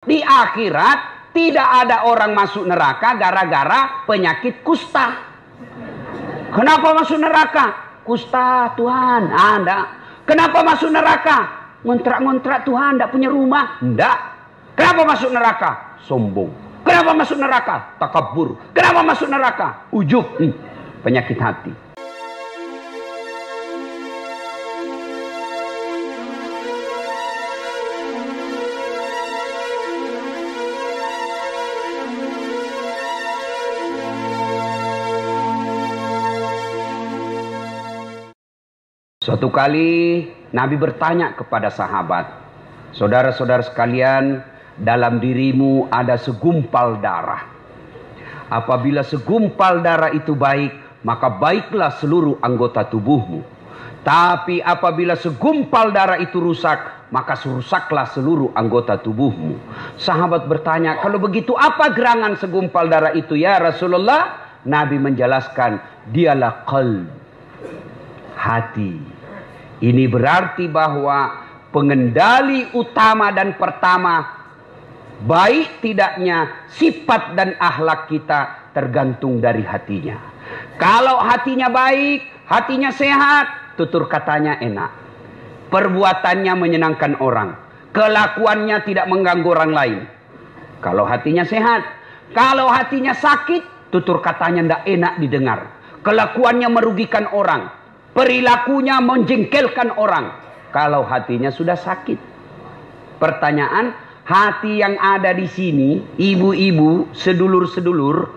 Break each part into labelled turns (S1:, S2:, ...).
S1: Di akhirat tidak ada orang masuk neraka gara-gara penyakit kusta. Kenapa masuk neraka? Kusta Tuhan, Anda. Kenapa masuk neraka? Ngontrak-ngontrak Tuhan, tidak punya rumah. Tidak. Kenapa masuk neraka? Sombong. Kenapa masuk neraka? Takabur. Kenapa masuk neraka? Ujub. Penyakit hati. Suatu kali Nabi bertanya kepada sahabat, saudara-saudara sekalian, dalam dirimu ada segumpal darah. Apabila segumpal darah itu baik, maka baiklah seluruh anggota tubuhmu. Tapi apabila segumpal darah itu rusak, maka rusaklah seluruh anggota tubuhmu. Sahabat bertanya, kalau begitu apa gerangan segumpal darah itu ya Rasulullah? Nabi menjelaskan, dialah qalb, hati. Ini berarti bahwa pengendali utama dan pertama baik tidaknya sifat dan akhlak kita tergantung dari hatinya. Kalau hatinya baik, hatinya sehat, tutur katanya enak, perbuatannya menyenangkan orang, kelakuannya tidak mengganggu orang lain. Kalau hatinya sehat. Kalau hatinya sakit, tutur katanya tidak enak didengar, kelakuannya merugikan orang, perilakunya menjengkelkan orang. Kalau hatinya sudah sakit. Pertanyaan, hati yang ada di sini, ibu-ibu, sedulur-sedulur,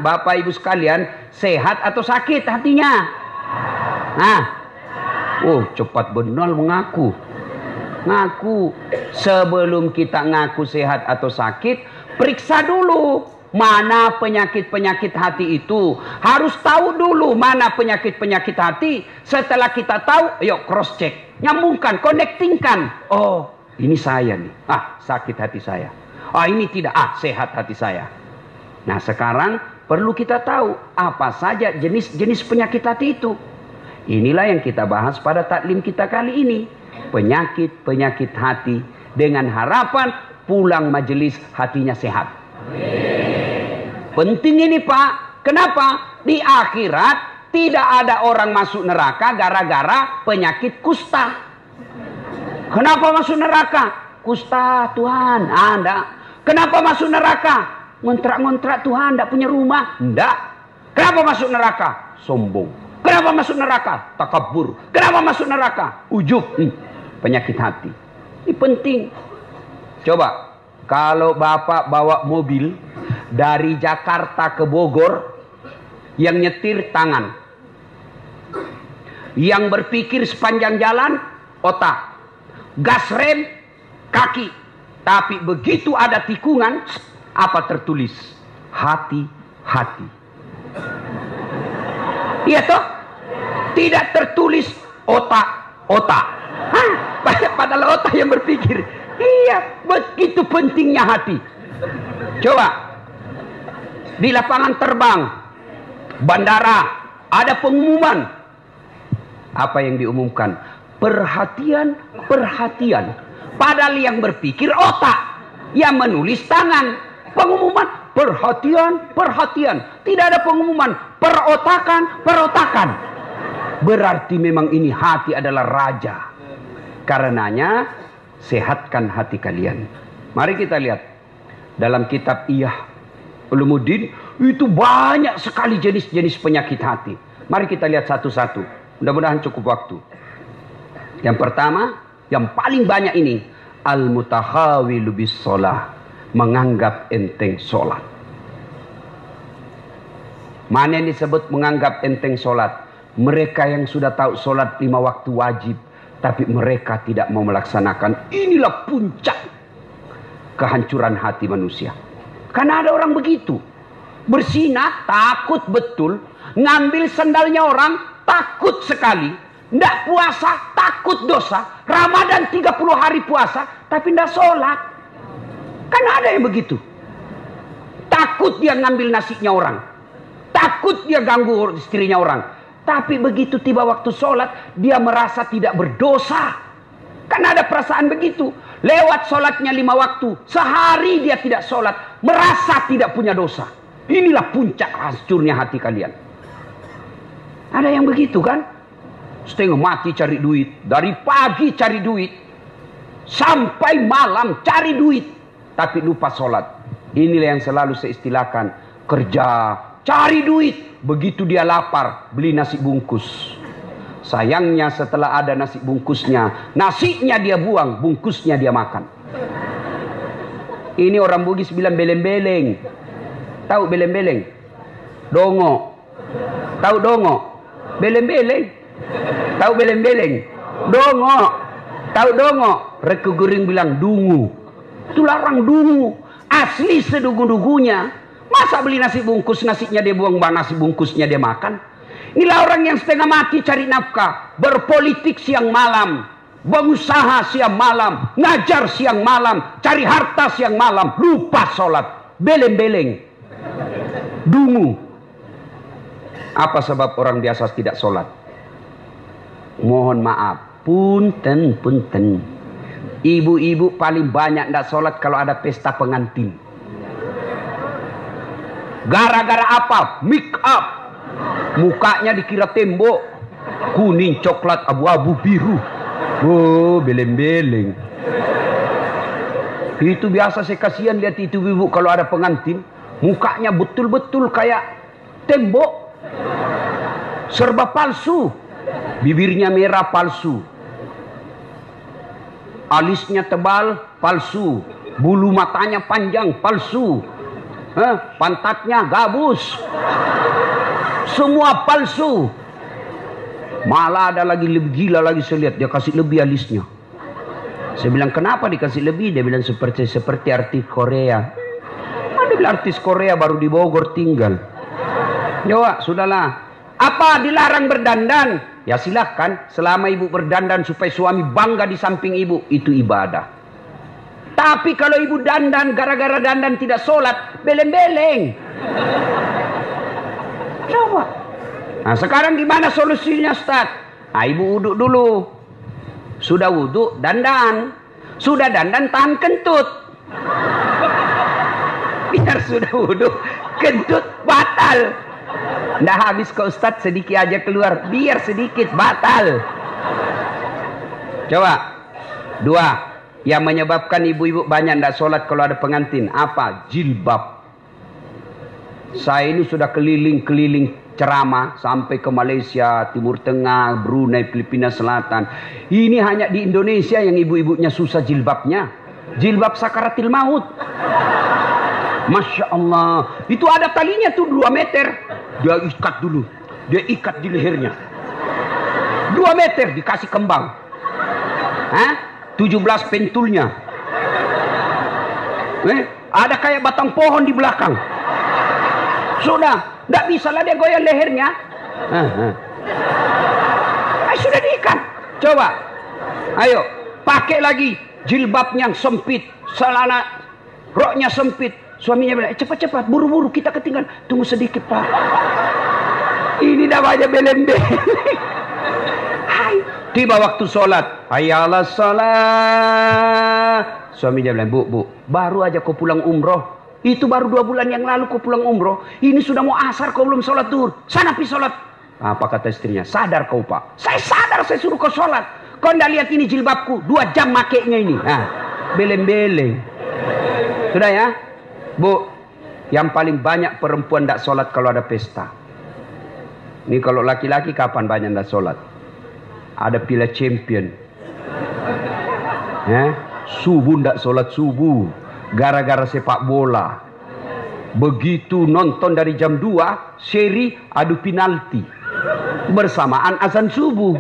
S1: bapak ibu sekalian, sehat atau sakit hatinya? Cepat benar mengaku. Ngaku. Sebelum kita ngaku sehat atau sakit, periksa dulu. Mana penyakit-penyakit hati itu. Harus tahu dulu mana penyakit-penyakit hati. Setelah kita tahu, yuk cross check. Nyambungkan, connectingkan. Oh, ini saya nih. Sakit hati saya. Ini tidak. Sehat hati saya. Nah, sekarang perlu kita tahu apa saja jenis-jenis penyakit hati itu. Inilah yang kita bahas pada taklim kita kali ini. Penyakit-penyakit hati. Dengan harapan pulang majelis hatinya sehat. Penting ini Pak. Kenapa? Di akhirat tidak ada orang masuk neraka gara-gara penyakit kusta. Kenapa masuk neraka? Kusta Tuhan, Anda. Kenapa masuk neraka? Ngontrak-ngontrak Tuhan, tidak punya rumah. Tidak. Kenapa masuk neraka? Sombong. Kenapa masuk neraka? Takabur. Kenapa masuk neraka? Ujub. Penyakit hati. Ini penting. Coba, kalau Bapak bawa mobil dari Jakarta ke Bogor, yang nyetir tangan, yang berpikir sepanjang jalan otak, gas rem kaki. Tapi begitu ada tikungan, apa tertulis? Hati-hati. Iya toh? Tidak tertulis otak-otak. Padahal otak yang berpikir. Iya, begitu pentingnya hati. Coba di lapangan terbang, bandara, ada pengumuman. Apa yang diumumkan? Perhatian, perhatian. Padahal yang berpikir otak, yang menulis tangan. Pengumuman perhatian, perhatian. Tidak ada pengumuman perotakan, perotakan. Berarti memang ini hati adalah raja. Karenanya sehatkan hati kalian. Mari kita lihat dalam kitab Ihya Ulumuddin, itu banyak sekali jenis-jenis penyakit hati. Mari kita lihat satu-satu. Mudah-mudahan cukup waktu. Yang pertama, yang paling banyak ini, al-mutakhawilu bis shalah, menganggap enteng sholat. Mana yang disebut menganggap enteng sholat? Mereka yang sudah tahu sholat 5 waktu wajib, tapi mereka tidak mau melaksanakan. Inilah puncak kehancuran hati manusia. Karena ada orang begitu. Bersinah takut betul. Ngambil sandalnya orang takut sekali. Tidak puasa takut dosa. Ramadan 30 hari puasa tapi tidak sholat. Kan ada yang begitu. Takut dia ngambil nasinya orang. Takut dia ganggu istrinya orang. Tapi begitu tiba waktu sholat, dia merasa tidak berdosa. Kan ada perasaan begitu. Lewat sholatnya 5 waktu, sehari dia tidak sholat, merasa tidak punya dosa. Inilah puncak hancurnya hati kalian. Ada yang begitu kan? Setengah mati cari duit, dari pagi cari duit, sampai malam cari duit, tapi lupa sholat. Inilah yang selalu saya istilahkan, kerja, cari duit, begitu dia lapar, beli nasi bungkus. Sayangnya setelah ada nasi bungkusnya, nasinya dia buang, bungkusnya dia makan. Ini orang Bugis bilang beleng-beleng. Tahu beleng-beleng? Dongo. Tahu dongo? Beleng-beleng. Tahu beleng-beleng? Dongo. Tahu dongo? Reku Guring bilang dungu. Itu larang dungu. Asli sedugu-dugunya. Masa beli nasi bungkus, nasinya dia buang, nasi bungkusnya dia makan? Inilah orang yang setengah mati cari nafkah, berpolitik siang malam, berusaha siang malam, ngajar siang malam, cari harta siang malam, lupa sholat, beleng-beleng, dungu. Apa sebab orang biasa tidak sholat? Mohon maaf, punten. Ibu-ibu paling banyak tidak sholat kalau ada pesta pengantin. Gara-gara apa? Make up. Mukanya dikira tembok, kuning, coklat, abu-abu, biru. Oh, beleng-beleng. Itu biasa saya kasihan lihat itu ibu kalau ada pengantin, mukanya betul-betul kayak tembok, serba palsu. Bibirnya merah, palsu. Alisnya tebal, palsu. Bulu matanya panjang, palsu. Pantatnya gabus. Semua palsu. Malah ada lagi lebih gila lagi, saya lihat dia kasih lebih alisnya. Saya bilang kenapa dikasih lebih? Dia bilang seperti artis Korea. Dia bilang artis Korea baru di Bogor tinggal. Coba sudahlah. Apa dilarang berdandan? Ya silahkan, selama ibu berdandan supaya suami bangga di samping ibu, itu ibadah. Tapi kalau ibu dandan gara-gara dandan tidak sholat, beleng-beleng. Coba. Nah sekarang gimana solusinya Ustaz? Nah, ibu wudhu dulu. Sudah wudhu, dandan. Sudah dandan, tahan kentut. Biar sudah wudhu, kentut batal. Nggak habis ke Ustaz, sedikit aja keluar. Biar sedikit, batal. Coba. 2. Yang menyebabkan ibu-ibu banyak tidak sholat kalau ada pengantin. Apa? Jilbab. Saya ini sudah keliling-keliling ceramah sampai ke Malaysia, Timur Tengah, Brunei, Filipina Selatan. Ini hanya di Indonesia yang ibu-ibunya susah jilbabnya. Jilbab sakaratil maut. Masya Allah. Itu ada talinya tuh 2 meter. Dia ikat dulu. Dia ikat di lehernya. 2 meter dikasih kembang. 17 pentulnya. Ada kayak batang pohon di belakang. Sudah, tidak bisa lah dia goyang lehernya. Sudah diikat. Coba, ayo, pakai lagi jilbab yang sempit, celana roknya sempit. Suaminya bilang, cepat-cepat, buru-buru kita ketinggalan. Tunggu sedikit Pak. Ini namanya beleng-beleng. Tiba waktu sholat, hayalah sholat. Suaminya bilang, bu, baru aja kau pulang umroh. Itu baru 2 bulan yang lalu kau pulang umroh. Ini sudah mau asar kau belum sholat duhur. Sana pi sholat. Apa kata istrinya? Sadar kau Pak. Saya sadar, saya suruh kau sholat. Kau ndak lihat ini jilbabku? 2 jam makainya ini. Beleng-beleng. Sudah ya? Bu, yang paling banyak perempuan ndak sholat kalau ada pesta. Ini kalau laki-laki kapan banyak ndak sholat? Ada Piala Champion. Subuh ndak sholat subuh. Gara-gara sepak bola. Begitu nonton dari jam 2, seri adu penalti. Bersamaan azan subuh.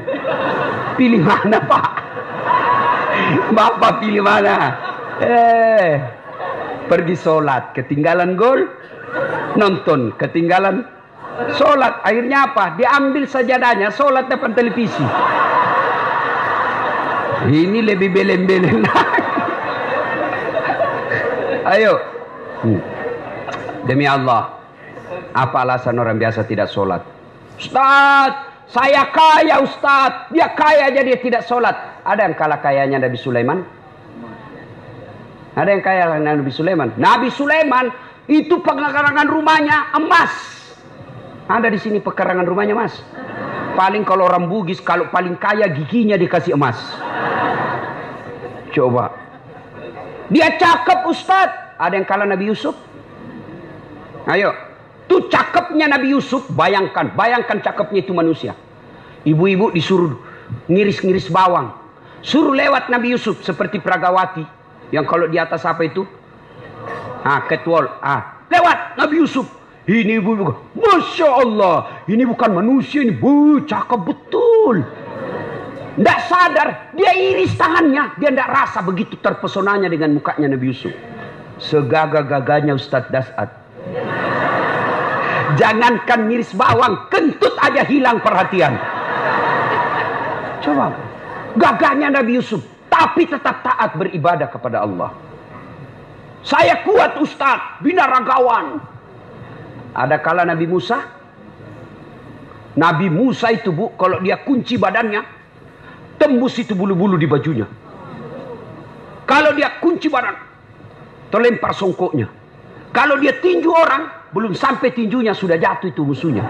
S1: Pilih mana Pak? Bapak pilih mana? Pergi sholat, ketinggalan gol. Nonton, ketinggalan sholat. Akhirnya apa? Diambil sajadahnya, sholat depan televisi. Ini lebih beleng-beleng lagi. Ayo. Demi Allah, apa alasan orang biasa tidak sholat? Ustaz, saya kaya Ustaz. Dia kaya aja dia tidak sholat. Ada yang kalah kayanya Nabi Sulaiman? Ada yang kaya Nabi Sulaiman. Nabi Sulaiman itu pekarangan rumahnya emas. Ada di sini pekarangan rumahnya emas. Paling kalau orang Bugis, kalau paling kaya giginya dikasih emas. Coba. Dia cakep Ustadz. Ada yang kalah Nabi Yusuf? Ayo. Tuh cakepnya Nabi Yusuf. Bayangkan cakepnya itu manusia. Ibu-ibu disuruh ngiris-ngiris bawang. Suruh lewat Nabi Yusuf seperti Pragawati. Yang kalau di atas apa itu? Catwalk. Lewat Nabi Yusuf. Ini ibu, Masya Allah, ini bukan manusia, ini cakep betul. Tidak sadar, dia iris tangannya, dia tidak rasa begitu terpesonanya dengan mukanya Nabi Yusuf. Segagah-gagahnya Ustadz Das'ad. Jangankan ngiris bawang, kentut aja hilang perhatian. Coba, gagahnya Nabi Yusuf, tapi tetap taat beribadah kepada Allah. Saya kuat Ustadz, binaragawan. Ada kala Nabi Musa. Nabi Musa itu bu, kalau dia kunci badannya, tembus itu bulu-bulu di bajunya. Kalau dia kunci badan, terlempar songkoknya. Kalau dia tinju orang, belum sampai tinjunya sudah jatuh itu musuhnya.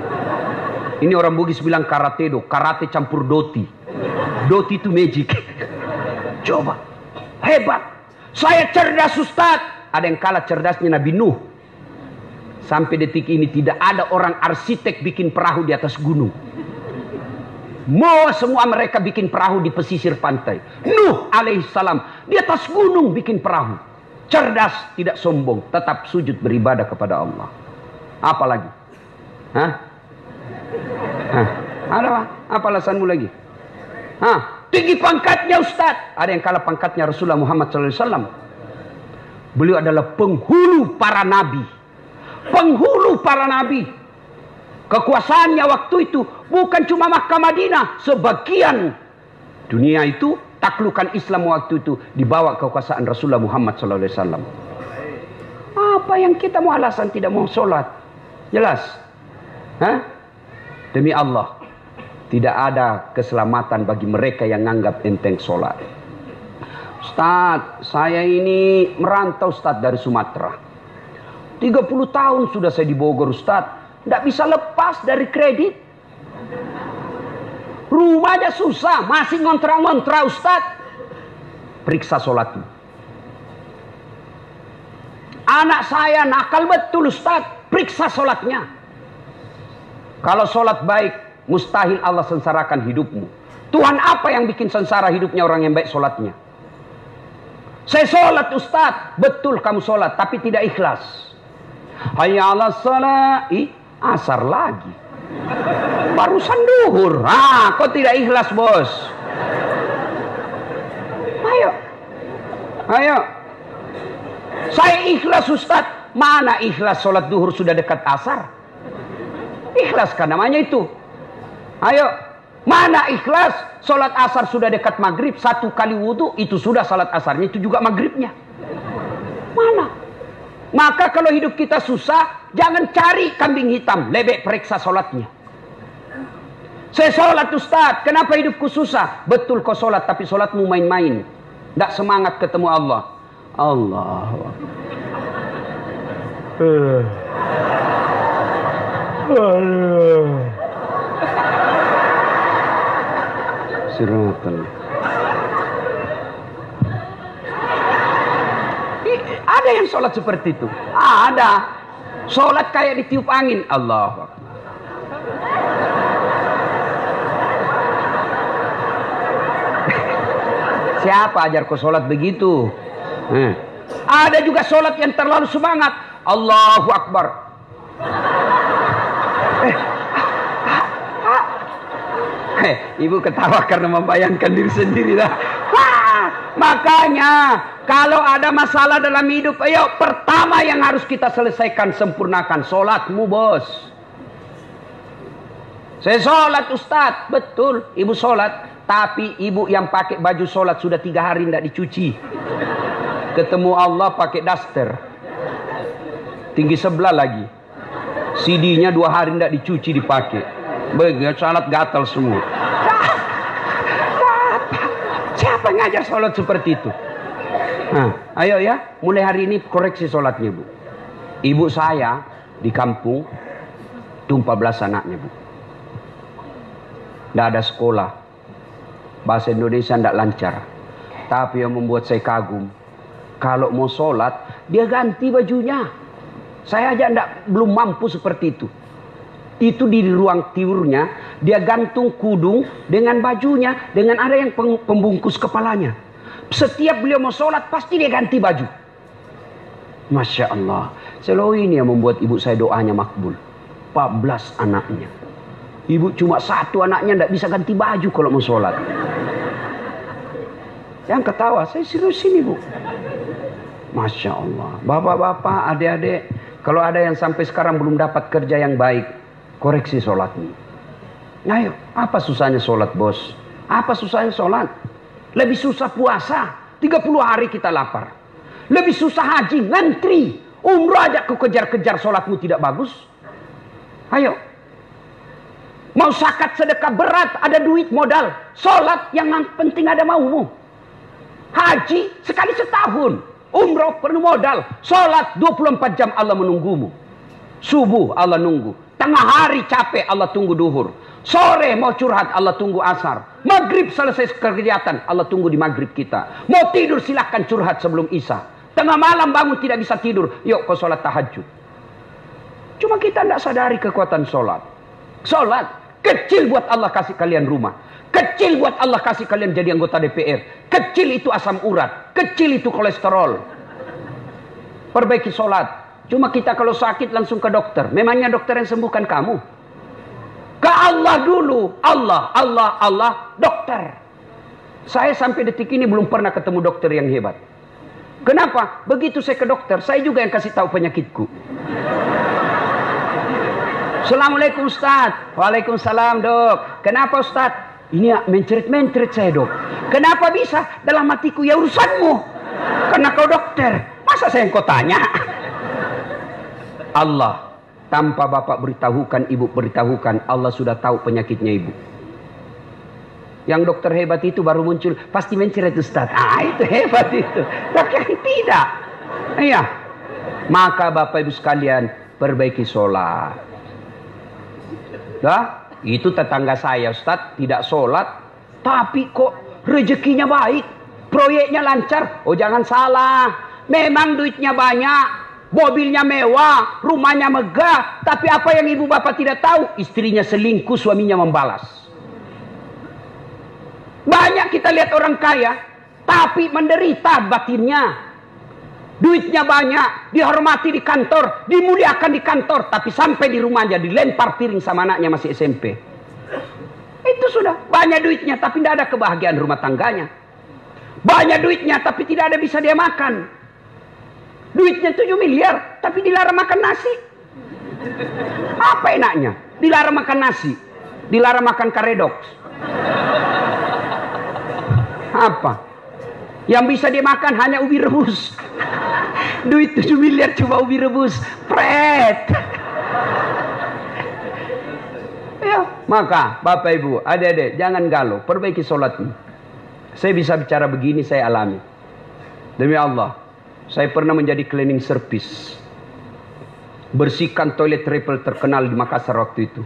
S1: Ini orang Bugis bilang karate do, karate campur doti. Doti itu magic. Coba, hebat. Saya cerdas Ustadz. Ada yang kalah cerdasnya Nabi Nuh. Sampai detik ini tidak ada orang arsitek bikin perahu di atas gunung. Semua mereka bikin perahu di pesisir pantai. Nuh alaihissalam di atas gunung bikin perahu. Cerdas, tidak sombong, tetap sujud beribadah kepada Allah. Apa lagi? Ada apa alasanmu lagi? Tinggi pangkatnya Ustadz. Ada yang kalah pangkatnya Rasulullah Muhammad SAW. Beliau adalah penghulu para nabi. Penghulu para nabi. Kekuasaannya waktu itu bukan cuma Makkah Madinah, sebagian dunia itu taklukan Islam waktu itu dibawa kekuasaan Rasulullah Muhammad SAW. Apa yang kita mau alasan tidak mau sholat? Jelas. Demi Allah, tidak ada keselamatan bagi mereka yang menganggap enteng sholat. Ustadz, saya ini merantau Ustadz dari Sumatera. 30 tahun sudah saya di Bogor Ustadz. Tidak bisa lepas dari kredit. Rumahnya susah. Masih ngontrak-ngontrak Ustadz. Periksa sholatnya. Anak saya nakal betul Ustadz. Periksa sholatnya. Kalau sholat baik, mustahil Allah sengsarakan hidupmu. Tuhan apa yang bikin sengsara hidupnya orang yang baik sholatnya? Saya sholat Ustadz. Betul kamu sholat, tapi tidak ikhlas. Hayya 'alas shalah, asar lagi. Barusan duhur. Kok tidak ikhlas bos? Ayo. Saya ikhlas Ustadz. Mana ikhlas sholat duhur sudah dekat asar? Ikhlas kan namanya itu. Ayo. Mana ikhlas sholat asar sudah dekat maghrib. Satu kali wudhu itu sudah sholat asarnya. Itu juga maghribnya. Mana? Maka kalau hidup kita susah, jangan cari kambing hitam. Lebih periksa sholatnya. Saya sholat Ustadz, kenapa hidupku susah? Betul kau sholat, tapi sholatmu main-main. Tidak semangat ketemu Allah. Allah. Siratal. Ada yang sholat seperti itu. Ada. Sholat kayak ditiup angin. Allah. Siapa ajar kau sholat begitu? Ada juga sholat yang terlalu semangat. Allahu Akbar. Ibu ketawa karena membayangkan diri sendiri lah. Makanya kalau ada masalah dalam hidup, ayo pertama yang harus kita selesaikan, sempurnakan sholatmu bos. Saya sholat Ustadz, betul ibu sholat. Tapi ibu yang pakai baju sholat sudah 3 hari tidak dicuci. Ketemu Allah pakai daster. Tinggi sebelah lagi. CD-nya 2 hari tidak dicuci dipakai. Begitu sholat gatal semua. Siapa ngajar sholat seperti itu? Nah, ayo ya, mulai hari ini koreksi sholatnya, Bu. Ibu saya di kampung, 14 anaknya, Bu. Tidak ada sekolah. Bahasa Indonesia tidak lancar. Tapi yang membuat saya kagum, kalau mau sholat, dia ganti bajunya. Saya aja belum mampu seperti itu. Itu di ruang tidurnya, dia gantung kudung dengan bajunya, dengan ada yang pembungkus kepalanya. Setiap beliau mau sholat, pasti dia ganti baju. Masya Allah. Selalu ini yang membuat ibu saya doanya makbul. 14 anaknya. Ibu cuma 1 anaknya tidak bisa ganti baju kalau mau sholat. Yang ketawa, saya serius ini, Bu. Masya Allah. Bapak-bapak, adik-adik, kalau ada yang sampai sekarang belum dapat kerja yang baik, koreksi sholatnya. Ayo, apa susahnya sholat, bos? Apa susahnya sholat? Lebih susah puasa, 30 hari kita lapar. Lebih susah haji, ngantri. Umroh aja kau kejar-kejar, sholatmu tidak bagus. Ayo. Mau zakat sedekah berat, ada duit modal. Sholat yang penting ada maumu. Haji sekali setahun. Umroh penuh modal. Sholat 24 jam Allah menunggumu. Subuh Allah nunggu. Tengah hari capek Allah tunggu duhur. Sore mau curhat Allah tunggu asar. Maghrib selesai kegiatan Allah tunggu di maghrib kita. Mau tidur silahkan curhat sebelum isya. Tengah malam bangun tidak bisa tidur, yuk kau sholat tahajud. Cuma kita tidak sadari kekuatan sholat. Sholat kecil buat Allah kasih kalian rumah. Kecil buat Allah kasih kalian jadi anggota DPR. Kecil itu asam urat. Kecil itu kolesterol. Perbaiki sholat. Cuma kita kalau sakit langsung ke dokter. Memangnya dokter yang sembuhkan kamu? Ke Allah dulu. Allah, dokter. Saya sampai detik ini belum pernah ketemu dokter yang hebat. Kenapa? Begitu saya ke dokter, saya juga yang kasih tahu penyakitku. Assalamualaikum Ustaz. Waalaikumsalam dok. Kenapa Ustaz? Ini mencret-mencret saya dok. Kenapa bisa? Dalam hatiku, ya urusanmu. Karena kau dokter. Masa saya yang kau tanya? Allah. Tanpa bapak beritahukan, ibu beritahukan, Allah sudah tahu penyakitnya ibu. Yang dokter hebat itu baru muncul, pasti mencret Ustaz. Itu hebat itu. Tapi yang tidak. Iya. Maka bapak ibu sekalian, perbaiki sholat. Dah, itu tetangga saya Ustaz, tidak sholat. Tapi kok rezekinya baik. Proyeknya lancar. Oh jangan salah. Memang duitnya banyak. Mobilnya mewah, rumahnya megah, tapi apa yang ibu bapak tidak tahu? Istrinya selingkuh, suaminya membalas. Banyak kita lihat orang kaya, tapi menderita batinnya. Duitnya banyak, dihormati di kantor, dimuliakan di kantor, tapi sampai di rumahnya dilempar piring sama anaknya masih SMP. Itu sudah banyak duitnya, tapi tidak ada kebahagiaan rumah tangganya. Banyak duitnya, tapi tidak ada bisa dia makan. Duitnya 7 miliar, tapi dilarang makan nasi. Apa enaknya? Dilarang makan nasi, dilarang makan karedok. Apa? Yang bisa dia makan hanya ubi rebus. Duit 7 miliar cuma ubi rebus. Pret. Ya, maka Bapak Ibu, adik-adik, jangan galau, perbaiki sholatmu. Saya bisa bicara begini, saya alami. Demi Allah. Saya pernah menjadi cleaning service. Bersihkan toilet triple terkenal di Makassar waktu itu.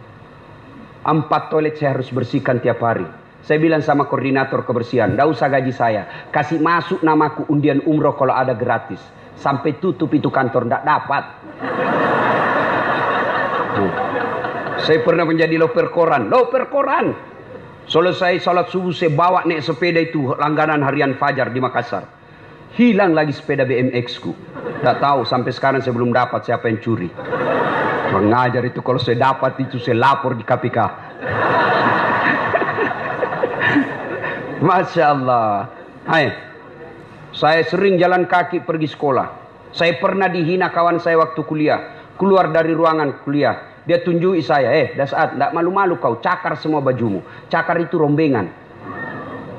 S1: 4 toilet saya harus bersihkan tiap hari. Saya bilang sama koordinator kebersihan, tidak usah gaji saya. Kasih masuk namaku undian umroh kalau ada gratis. Sampai tutup itu kantor, tidak dapat. Saya pernah menjadi loper koran. Loper koran. Selesai salat subuh saya bawa naik sepeda itu langganan harian Fajar di Makassar. Hilang lagi sepeda BMX ku. Tak tahu sampai sekarang saya belum dapat siapa yang curi. Mengajar itu kalau saya dapat itu saya lapor di KPK. Masya Allah. Hai. Saya sering jalan kaki pergi sekolah. Saya pernah dihina kawan saya waktu kuliah. Keluar dari ruangan kuliah. Dia tunjuki saya. Dasar, tidak malu-malu kau. Cakar semua bajumu. Cakar itu rombengan.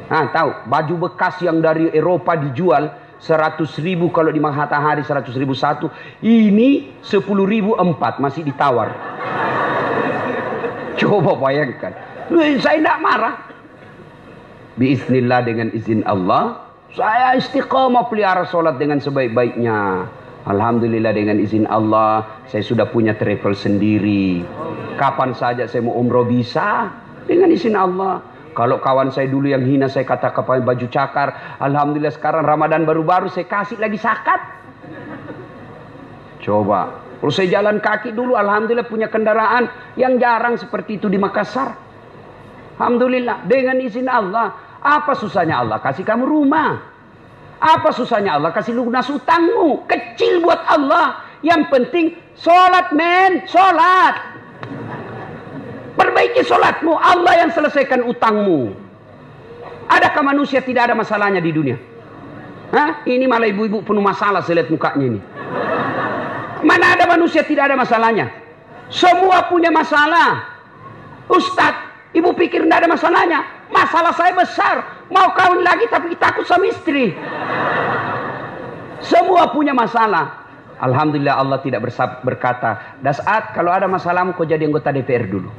S1: Nah, tahu baju bekas yang dari Eropa dijual 100.000 kalau di Matahari 100.000 satu. Ini 10.000 4 masih ditawar. Coba bayangkan. Saya tidak marah. Biiznillah dengan izin Allah Saya istiqomah pelihara sholat dengan sebaik-baiknya. Alhamdulillah dengan izin Allah, saya sudah punya travel sendiri. Kapan saja saya mau umroh bisa, dengan izin Allah. Kalau kawan saya dulu yang hina saya kata pakai baju cakar, alhamdulillah sekarang Ramadan baru-baru saya kasih lagi zakat. Coba, kalau saya jalan kaki dulu, alhamdulillah punya kendaraan yang jarang seperti itu di Makassar. Alhamdulillah dengan izin Allah. Apa susahnya Allah kasih kamu rumah? Apa susahnya Allah kasih lunas utangmu? Kecil buat Allah. Yang penting sholat men, sholat. Perbaiki sholatmu, Allah yang selesaikan utangmu. Adakah manusia tidak ada masalahnya di dunia? Hah? Ini malah ibu-ibu penuh masalah, saya lihat mukanya ini. Mana ada manusia tidak ada masalahnya? Semua punya masalah. Ustadz, ibu pikir tidak ada masalahnya? Masalah saya besar. Mau kawin lagi tapi takut sama istri. Semua punya masalah. Alhamdulillah Allah tidak berkata, Das'at kalau ada masalahmu kau jadi anggota DPR dulu.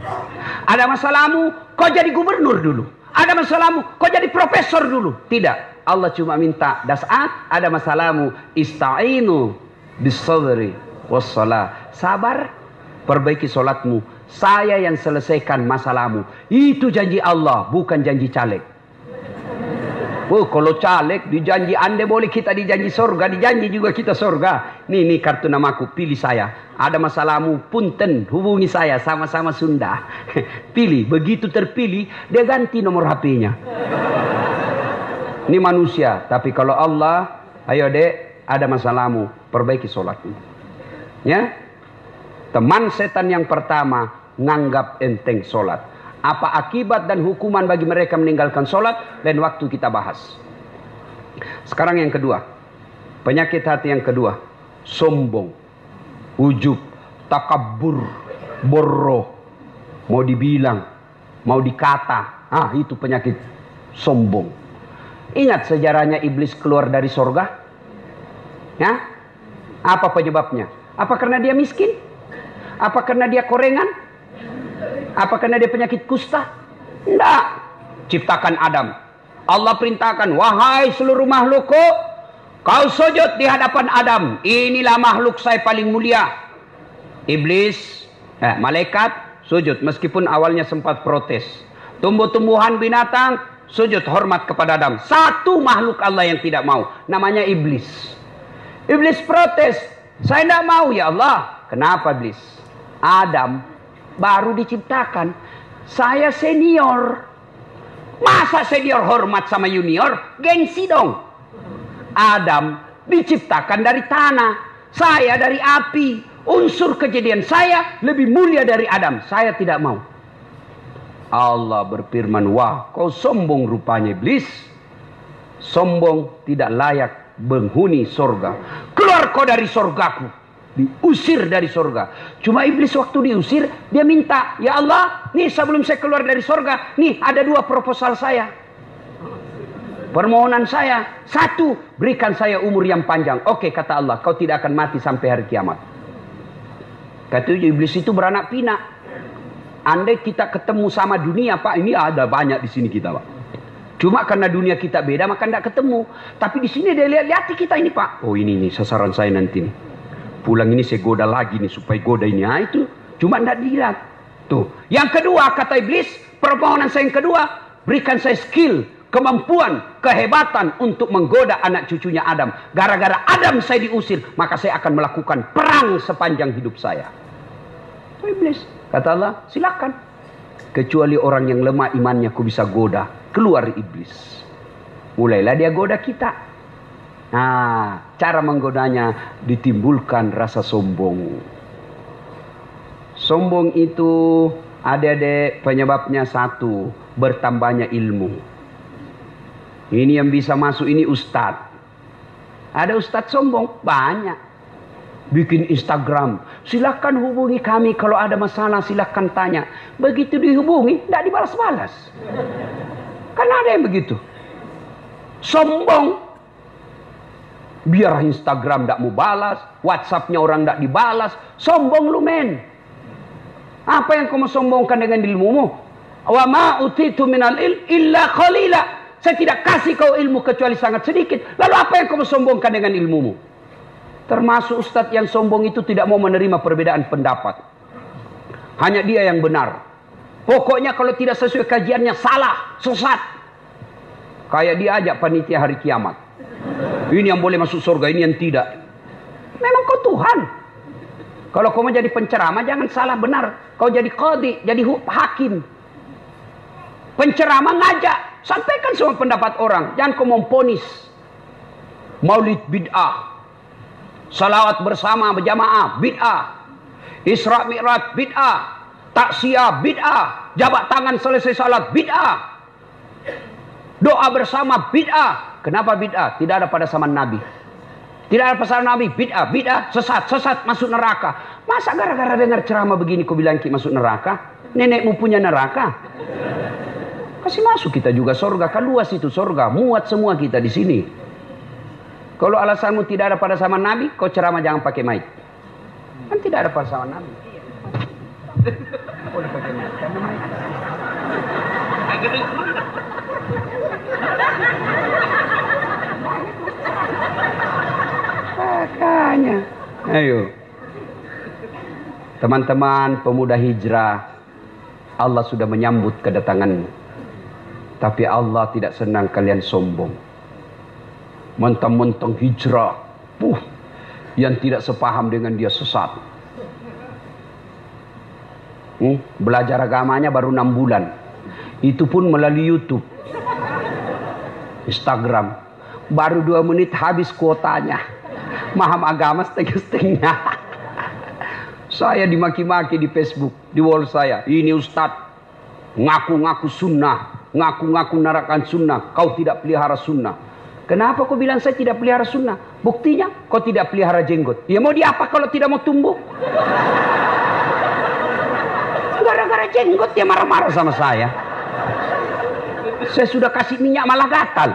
S1: Ada masalahmu kau jadi gubernur dulu. Ada masalahmu kau jadi profesor dulu. Tidak. Allah cuma minta, Das'at ada masalahmu ista'inu bis-sabri was-salah. Sabar, perbaiki solatmu. Saya yang selesaikan masalahmu. Itu janji Allah, bukan janji caleg. Oh, kalau caleg dijanji anda boleh kita dijanji surga, dijanji juga kita surga. Nih kartu namaku, pilih saya. Ada masalahmu, punten, hubungi saya, sama-sama Sunda. Pilih, begitu terpilih, dia ganti nomor HP-nya. Ini manusia, tapi kalau Allah, ayo dek, ada masalahmu, perbaiki sholatmu. Ya, teman setan yang pertama, nganggap enteng sholat. Apa akibat dan hukuman bagi mereka meninggalkan sholat? Lain waktu kita bahas. Sekarang yang kedua. Penyakit hati yang kedua. Sombong. Ujub. Takabur. Borroh. Mau dibilang. Mau dikata. Itu penyakit sombong. Ingat sejarahnya iblis keluar dari surga? Ya? Apa penyebabnya? Apa karena dia miskin? Apa karena dia korengan? Apa karena dia penyakit kusta? Tidak. Ciptakan Adam. Allah perintahkan, wahai seluruh makhlukku, kau sujud di hadapan Adam. Inilah makhluk saya paling mulia. Iblis, malaikat sujud meskipun awalnya sempat protes. Tumbuh-tumbuhan binatang sujud hormat kepada Adam. Satu makhluk Allah yang tidak mau, namanya iblis. Iblis protes, saya tidak mau ya Allah. Kenapa iblis? Adam baru diciptakan. Saya senior. Masa senior hormat sama junior? Gengsi dong. Adam diciptakan dari tanah. Saya dari api. Unsur kejadian saya lebih mulia dari Adam. Saya tidak mau. Allah berfirman, wah kau sombong rupanya iblis. Sombong tidak layak penghuni surga. Keluar kau dari surgaku. Diusir dari surga. Cuma iblis waktu diusir, dia minta, ya Allah, nih sebelum saya keluar dari surga, nih ada dua proposal saya. Permohonan saya, satu, berikan saya umur yang panjang. Oke, kata Allah, kau tidak akan mati sampai hari kiamat. Kata iblis itu beranak pinak. Andai kita ketemu sama dunia, Pak, ini ada banyak di sini kita, Pak. Cuma karena dunia kita beda, maka tidak ketemu. Tapi di sini dia lihat kita ini, Pak. Oh ini nih sasaran saya nanti nih. Pulang ini saya goda lagi nih supaya goda ini. Itu cuma tidak dilihat. Tuh. Yang kedua kata iblis, permohonan saya yang kedua, berikan saya skill, kemampuan, kehebatan untuk menggoda anak cucunya Adam. Gara-gara Adam saya diusir, maka saya akan melakukan perang sepanjang hidup saya. Itu iblis. Kata Allah, silakan. Kecuali orang yang lemah imannya aku bisa goda. Keluar iblis. Mulailah dia goda kita. Nah, cara menggodanya ditimbulkan rasa sombong. Sombong itu adik-adik penyebabnya satu, bertambahnya ilmu. Ini yang bisa masuk ini ustadz. Ada ustadz sombong? Banyak. Bikin Instagram. Silahkan hubungi kami kalau ada masalah, silahkan tanya. Begitu dihubungi, tidak dibalas-balas. Kan ada yang begitu. Sombong. Biar Instagram tidak mau balas, WhatsAppnya orang tidak dibalas, sombong lu men. Apa yang kamu sombongkan dengan ilmumu? Wa ma utitu minal ilm illa qalila. Saya tidak kasih kau ilmu kecuali sangat sedikit. Lalu apa yang kau sombongkan dengan ilmumu? Termasuk ustadz yang sombong itu tidak mau menerima perbedaan pendapat. Hanya dia yang benar. Pokoknya kalau tidak sesuai kajiannya salah, sesat. Kayak dia ajak panitia hari kiamat. Ini yang boleh masuk surga, ini yang tidak. Memang kau Tuhan. Kalau kau mau jadi penceramah jangan salah benar. Kau jadi qadhi, jadi hakim. Penceramah ngajak, sampaikan semua pendapat orang. Jangan kau memponis. Maulid bid'ah. Salawat bersama berjamaah bid'ah. Isra Mi'raj bid'ah. Taksiyah bid'ah. Jabat tangan selesai salat bid'ah. Doa bersama bid'ah. Kenapa bid'ah? Tidak ada pada zaman Nabi. Tidak ada pada zaman Nabi. Bid'ah, bid'ah, sesat, sesat, masuk neraka. Masa gara-gara dengar ceramah begini kau bilang ki masuk neraka? Nenekmu punya neraka. Kasih masuk kita juga surga. Kan luas itu surga. Muat semua kita di sini. Kalau alasanmu tidak ada pada zaman Nabi, kau ceramah jangan pakai mic. Kan tidak ada pada zaman Nabi. Boleh pakai mic. Karena mic. Makanya. Ayo. Teman-teman pemuda hijrah, Allah sudah menyambut kedatanganmu. Tapi Allah tidak senang kalian sombong. Mentang-mentang hijrah, yang tidak sepaham dengan dia sesat. Belajar agamanya baru 6 bulan. Itu pun melalui YouTube, Instagram. Baru 2 menit habis kuotanya. Maham agama setengah-setengah. Saya dimaki-maki di Facebook, di wall saya. Ini Ustadz, ngaku-ngaku sunnah, ngaku-ngaku narakan sunnah. Kau tidak pelihara sunnah. Kenapa kau bilang saya tidak pelihara sunnah? Buktinya kau tidak pelihara jenggot. Ya mau diapa kalau tidak mau tumbuh? Gara-gara jenggot dia marah-marah sama saya. Saya sudah kasih minyak malah gatal.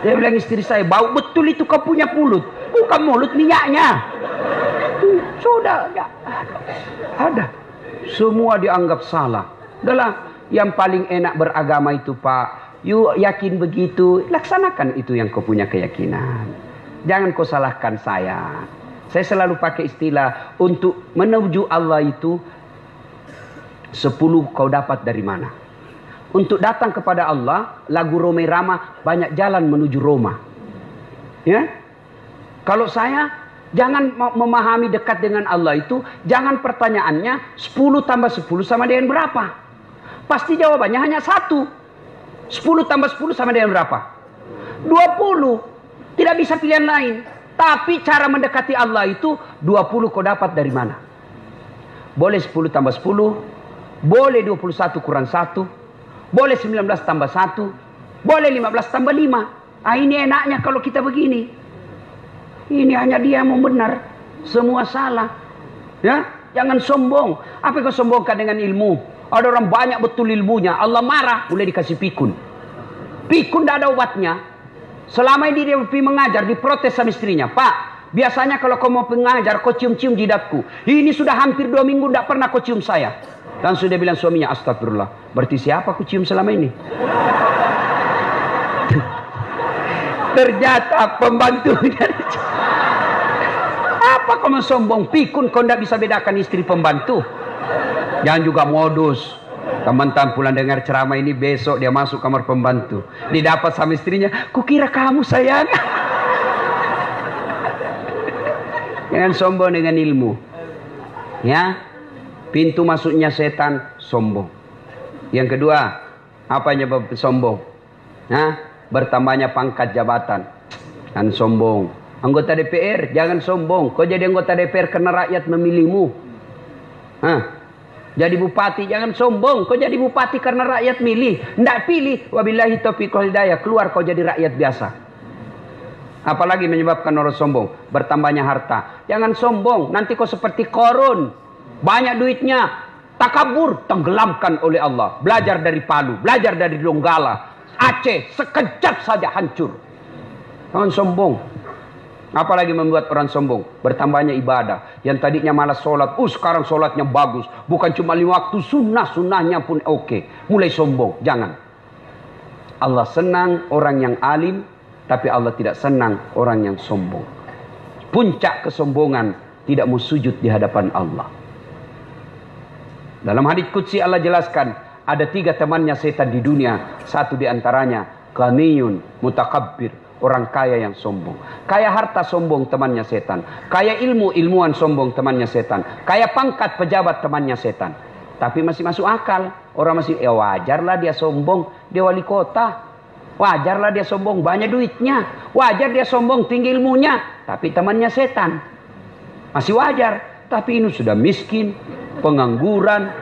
S1: Dia bilang istri saya, bau betul itu kau punya mulut. Bukan mulut minyaknya. Sudah ya. Ada. Semua dianggap salah. Udahlah, yang paling enak beragama itu Pak. You yakin begitu, laksanakan itu yang kau punya keyakinan. Jangan kau salahkan saya. Saya selalu pakai istilah untuk menuju Allah itu 10 kau dapat dari mana. Untuk datang kepada Allah, lagu Roma Irama banyak jalan menuju Roma. Ya? Kalau saya jangan memahami dekat dengan Allah itu, jangan pertanyaannya 10 tambah 10 sama dengan berapa. Pasti jawabannya hanya 1. 10 tambah 10 sama dengan berapa? 20. Tidak bisa pilihan lain. Tapi cara mendekati Allah itu 20 kau dapat dari mana? Boleh 10 tambah 10. Boleh 21 kurang 1. Boleh 19 tambah 1. Boleh 15 tambah 5. Ah, ini enaknya kalau kita begini. Ini hanya dia yang mau benar. Semua salah. Ya, jangan sombong. Apa yang kau sombongkan dengan ilmu? Ada orang banyak betul ilmunya. Allah marah, boleh dikasih pikun. Pikun tidak ada obatnya. Selama ini dia pergi mengajar, diprotes sama istrinya. Pak, biasanya kalau kau mau mengajar, kau cium-cium jidatku. Ini sudah hampir 2 minggu tidak pernah kau cium saya. Langsung dia bilang suaminya, astagfirullah. Berarti siapa aku cium selama ini? Ternyata pembantunya. Apa kau sombong? Pikun kau tidak bisa bedakan istri pembantu. Jangan juga modus. Teman-teman pulang dengar ceramah ini, besok dia masuk kamar pembantu. Didapat sama istrinya, kukira kamu sayang. Jangan sombong dengan ilmu. Ya, pintu masuknya setan sombong. Yang kedua, apa nyebab sombong? Nah, bertambahnya pangkat jabatan. Dan sombong. Anggota DPR, jangan sombong. Kau jadi anggota DPR karena rakyat memilihmu. Hah? Jadi bupati jangan sombong. Kau jadi bupati karena rakyat milih. Tidak pilih. Wabillahi taufiq wal hidayah. Keluar kau jadi rakyat biasa. Apalagi menyebabkan orang sombong. Bertambahnya harta. Jangan sombong. Nanti kau seperti Korun. Banyak duitnya. Takabur. Tenggelamkan oleh Allah. Belajar dari Palu. Belajar dari Donggala. Aceh. Sekejap saja hancur. Jangan sombong. Apalagi membuat orang sombong. Bertambahnya ibadah. Yang tadinya malas sholat. Sekarang sholatnya bagus. Bukan cuma 5 waktu. Sunnah-sunnahnya pun oke. Mulai sombong. Jangan. Allah senang orang yang alim, tapi Allah tidak senang orang yang sombong. Puncak kesombongan tidak mau sujud di hadapan Allah. Dalam hadits qudsi Allah jelaskan, ada 3 temannya setan di dunia. Satu di antaranya ghaniyun mutakabbir, orang kaya yang sombong. Kaya harta sombong, temannya setan. Kaya ilmu, ilmuwan sombong, temannya setan. Kaya pangkat, pejabat, temannya setan. Tapi masih masuk akal. Orang masih, ya wajarlah dia sombong, dia wali kota. Wajarlah dia sombong, banyak duitnya. Wajar dia sombong, tinggi ilmunya. Tapi temannya setan. Masih wajar. Tapi ini sudah miskin, pengangguran,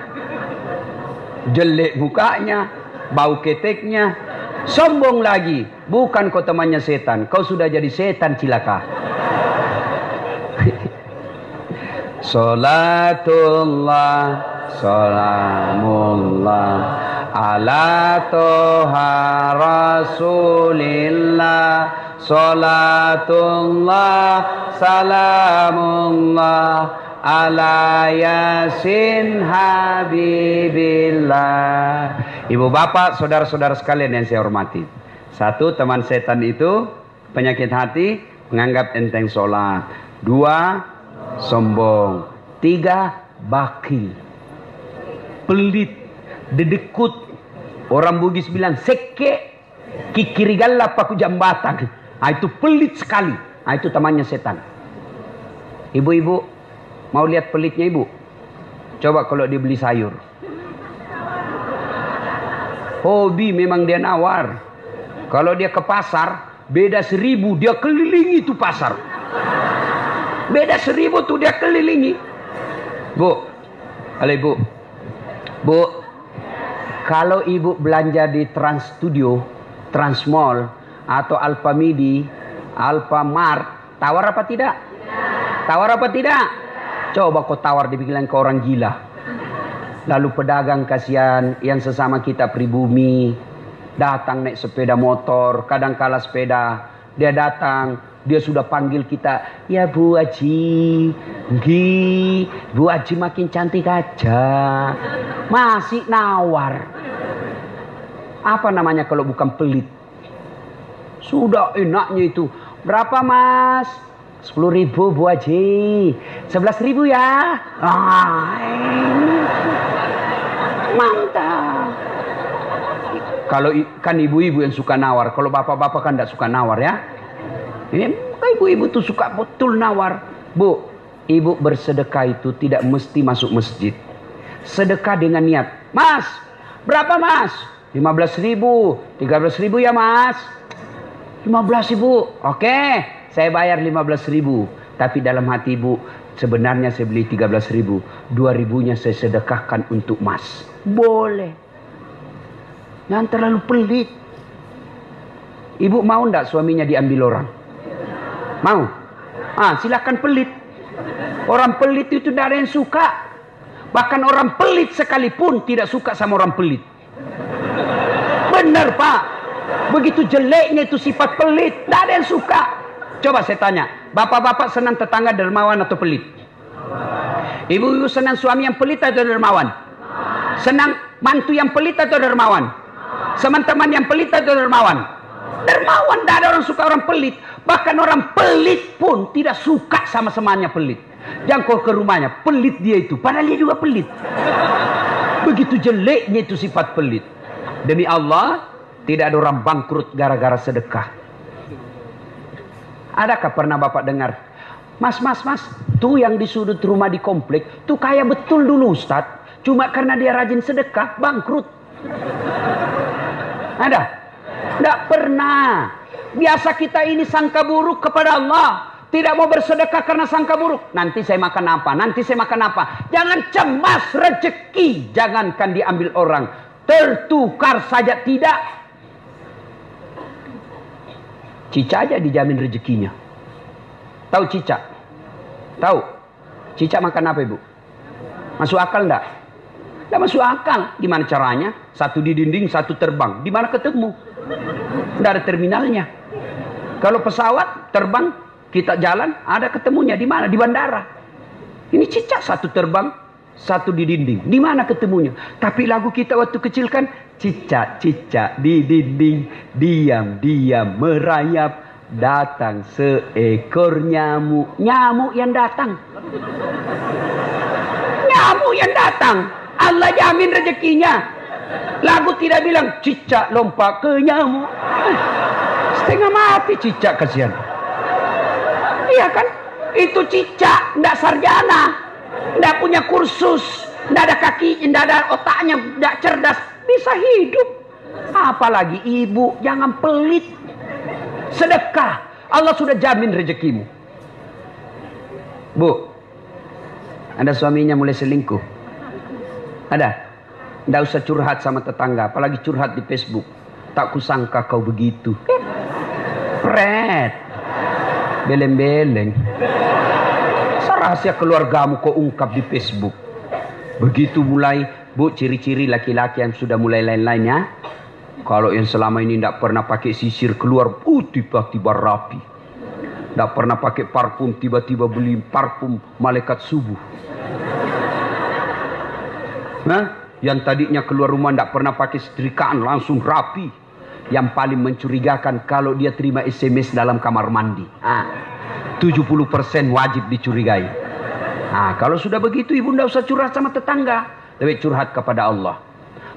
S1: jelek mukanya, bau keteknya, sombong lagi. Bukan kau temannya setan, kau sudah jadi setan cilaka. Salatullah, salamullah ala toha rasulillah. Salatullah, salamullah ala yasin habibillah. Ibu bapak, saudara-saudara sekalian yang saya hormati. 1, teman setan itu penyakit hati, menganggap enteng sholat. 2, sombong. 3, bakil, pelit, dedekut. Orang Bugis bilang seke kikirigalla paku jambatan. Itu pelit sekali. Itu temannya setan. Ibu-ibu mau lihat pelitnya ibu? Coba kalau dia beli sayur. Hobi memang dia nawar. Kalau dia ke pasar, beda 1000 dia kelilingi itu pasar. Beda 1000 tuh dia kelilingi. Bu, halo ibu. Bu, kalau ibu belanja di Trans Studio, Trans Mall, atau Alfamidi, Alfamart, tawar apa tidak? Tawar apa tidak? Coba kau tawar dibilang ke orang gila. Lalu pedagang kasihan yang sesama kita pribumi, datang naik sepeda motor, kadang kala sepeda, dia datang, dia sudah panggil kita, ya Bu Haji, nggih, Bu Haji makin cantik aja, masih nawar. Apa namanya kalau bukan pelit? Sudah enaknya itu. Berapa mas? 10.000 Bu Haji. 11.000 ya. Mantap. Kalau kan ibu-ibu yang suka nawar. Kalau bapak-bapak kan tidak suka nawar ya. Ibu-ibu tuh suka betul nawar. Bu, ibu bersedekah itu tidak mesti masuk masjid. Sedekah dengan niat. Mas, berapa mas? 15.000. 13.000 ya mas. 15.000. Oke, saya bayar 15.000. Tapi dalam hati ibu, sebenarnya saya beli 13.000. 2.000-nya saya sedekahkan untuk mas. Boleh. Jangan terlalu pelit. Ibu mau enggak suaminya diambil orang? Mau? Silakan pelit. Orang pelit itu tidak ada yang suka. Bahkan orang pelit sekalipun tidak suka sama orang pelit. Benar pak. Begitu jeleknya itu sifat pelit, tidak ada yang suka. Coba saya tanya, bapak-bapak senang tetangga dermawan atau pelit? Ibu-ibu senang suami yang pelit atau dermawan? Senang mantu yang pelit atau dermawan? Teman-teman yang pelit atau dermawan? Dermawan, tidak ada orang suka orang pelit. Bahkan orang pelit pun tidak suka sama semuanya pelit. Jangan kau ke rumahnya, pelit dia itu, padahal dia juga pelit. Begitu jeleknya itu sifat pelit. Demi Allah, tidak ada orang bangkrut gara-gara sedekah. Adakah pernah bapak dengar, mas, tuh yang di sudut rumah di komplek, tuh kaya betul dulu Ustadz. Cuma karena dia rajin sedekah, bangkrut. Ada? Tidak pernah. Biasa kita ini sangka buruk kepada Allah. Tidak mau bersedekah karena sangka buruk. Nanti saya makan apa? Nanti saya makan apa? Jangan cemas rezeki. Jangankan diambil orang. Tertukar saja tidak. Cica aja dijamin rezekinya. Tahu cicak? Tahu? Cicak makan apa ibu? Masuk akal enggak? Enggak masuk akal. Gimana caranya? Satu di dinding, satu terbang. Di mana ketemu? Enggak ada terminalnya. Kalau pesawat terbang, kita jalan, ada ketemunya di mana? Di bandara. Ini cicak satu terbang, satu di dinding. Di mana ketemunya? Tapi lagu kita waktu kecil kan, cicak-cicak di dinding, diam-diam merayap, datang seekor nyamuk. Nyamuk yang datang. Nyamuk yang datang. Allah jamin rezekinya. Lagu tidak bilang cicak lompat ke nyamuk. Setengah mati cicak, kasihan. Iya kan? Itu cicak, ndak sarjana, ndak punya kursus, ndak ada kaki, ndak ada otaknya, ndak cerdas, bisa hidup. Apalagi ibu, jangan pelit. Sedekah, Allah sudah jamin rezekimu. Bu, ada suaminya mulai selingkuh? Ada? Ndak usah curhat sama tetangga, apalagi curhat di Facebook. Tak kusangka kau begitu. Pret, beleng-beleng. Rahasia keluargamu kau ungkap di Facebook. Begitu mulai, Bu, ciri-ciri laki-laki yang sudah mulai lain-lainnya. Kalau yang selama ini tidak pernah pakai sisir keluar, tiba-tiba rapi. Tidak pernah pakai parfum, tiba-tiba beli parfum malaikat subuh. Nah, yang tadinya keluar rumah tidak pernah pakai setrikaan, langsung rapi. Yang paling mencurigakan kalau dia terima SMS dalam kamar mandi. 70% wajib dicurigai. Nah, kalau sudah begitu ibu tidak usah curhat sama tetangga, lebih curhat kepada Allah.